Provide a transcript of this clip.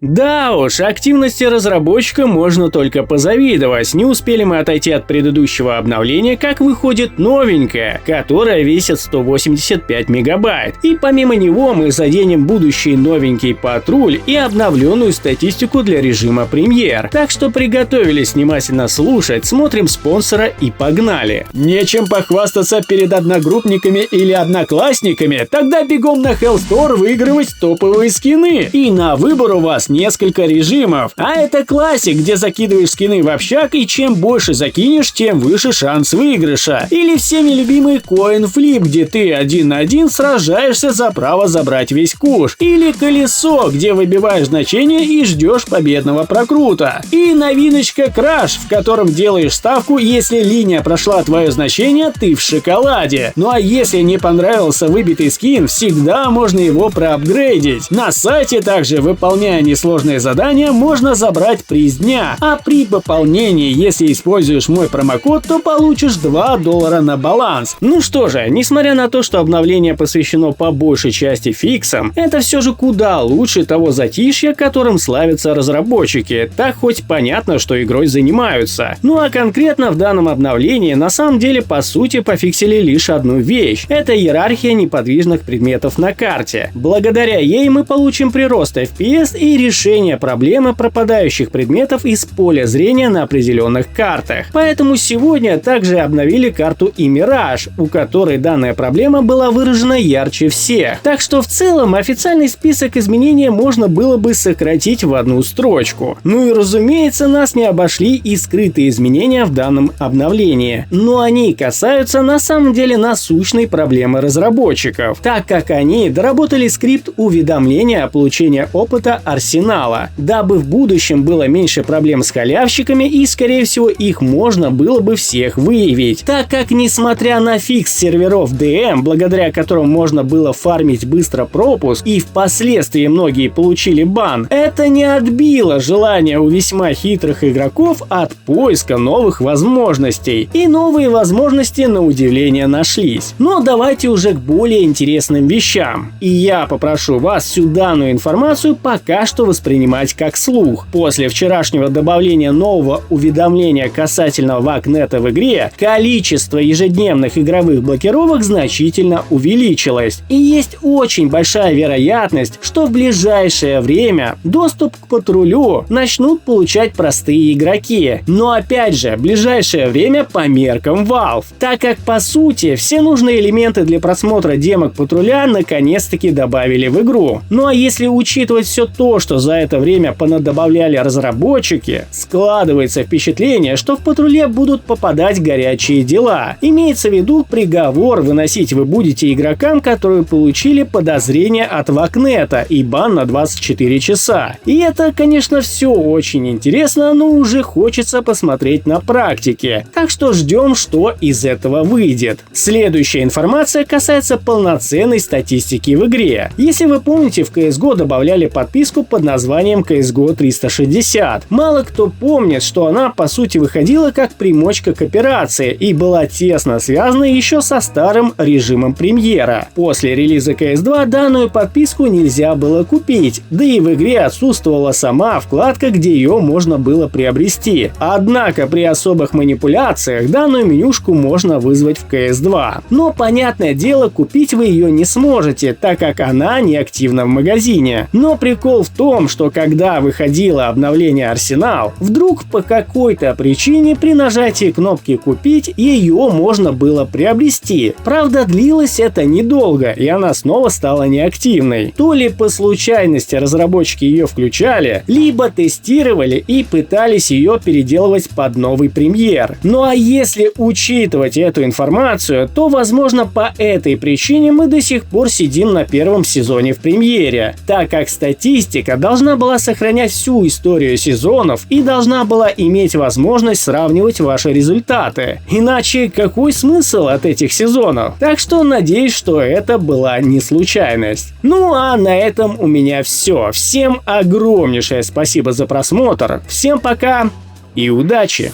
Да уж, активности разработчика можно только позавидовать. Не успели мы отойти от предыдущего обновления, как выходит новенькое, которое весит 185 мегабайт. И помимо него мы заденем будущий новенький патруль и обновленную статистику для режима премьер. Так что приготовились внимательно слушать, смотрим спонсора и погнали. Нечем похвастаться перед одногруппниками или одноклассниками? Тогда бегом на Hell Store выигрывать топовые скины. И на выбор у вас несколько режимов. А это классик, где закидываешь скины в общак, и чем больше закинешь, тем выше шанс выигрыша. Или всеми любимый Coin Flip, где ты 1 на 1 сражаешься за право забрать весь куш. Или колесо, где выбиваешь значение и ждешь победного прокрута. И новиночка Crash, в котором делаешь ставку, если линия прошла твое значение, ты в шоколаде. Ну а если не понравился выбитый скин, всегда можно его проапгрейдить. На сайте также, выполняя несложные задания, можно забрать приз дня. А при пополнении, если используешь мой промокод, то получишь $2 на баланс. Ну что же, несмотря на то, что обновление посвящено по большей части фиксам, это все же куда лучше того затишья, которым славятся разработчики. Так хоть понятно, что игрой занимаются. Ну а конкретно в данном обновлении на самом деле по сути пофиксили лишь одну вещь. Это иерархия неподвижных предметов на карте. Благодаря ей мы получим прирост FPS и решение проблемы пропадающих предметов из поля зрения на определенных картах. Поэтому сегодня также обновили карту и Mirage, у которой данная проблема была выражена ярче всех. Так что в целом официальный список изменений можно было бы сократить в одну строчку. Ну и разумеется, нас не обошли и скрытые изменения в данном обновлении. Но они касаются на самом деле насущной проблемы разработчиков, так как они доработали скрипт уведомления о получении опыта Арсенала, дабы в будущем было меньше проблем с халявщиками и, скорее всего, их можно было бы всех выявить. Так как, несмотря на фикс серверов DM, благодаря которому можно было фармить быстро пропуск, и впоследствии многие получили бан, это не отбило желание у весьма хитрых игроков от поиска новых возможностей. И новые возможности, на удивление, нашлись. Но давайте уже к более интересным вещам. И я попрошу вас всю данную информацию пока что воспринимать как слух. После вчерашнего добавления нового уведомления касательно вакнета в игре, количество ежедневных игровых блокировок значительно увеличилось. И есть очень большая вероятность, что в ближайшее время доступ к патрулю начнут получать простые игроки. Но опять же, в ближайшее время по меркам Valve, так как по сути все нужные элементы для просмотра демок патруля наконец-таки добавили в игру. Ну а если учитывать все то, что за это время понадобавляли разработчики, складывается впечатление, что в патруле будут попадать горячие дела. Имеется в виду приговор выносить вы будете игрокам, которые получили подозрение от вакнета и бан на 24 часа. И это, конечно, все очень интересно, но уже хочется посмотреть на практике. Так что ждем, что из этого выйдет. Следующая информация касается полноценной статистики в игре. Если вы помните, в CSGO добавляли подписку под названием CSGO 360. Мало кто помнит, что она по сути выходила как примочка к операции и была тесно связана еще со старым режимом премьера. После релиза CS2 данную подписку нельзя было купить, да и в игре отсутствовала сама вкладка, где ее можно было приобрести. Однако при особых манипуляциях данную менюшку можно вызвать в CS2. Но, понятное дело, купить вы ее не сможете, так как она не активна в магазине. Но прикол в том, что когда выходило обновление Арсенал, вдруг по какой-то причине при нажатии кнопки «Купить» ее можно было приобрести. Правда, длилось это недолго, и она снова стала неактивной. То ли по случайности разработчики ее включали, либо тестировали и пытались ее переделывать под новый премьер. Ну а если учитывать эту информацию, то, возможно, по этой причине мы до сих пор сидим на первом сезоне в премьере, так как статистика должна была сохранять всю историю сезонов и должна была иметь возможность сравнивать ваши результаты. Иначе какой смысл от этих сезонов? Так что надеюсь, что это была не случайность. Ну а на этом у меня все. Всем огромнейшее спасибо за просмотр. Всем пока и удачи!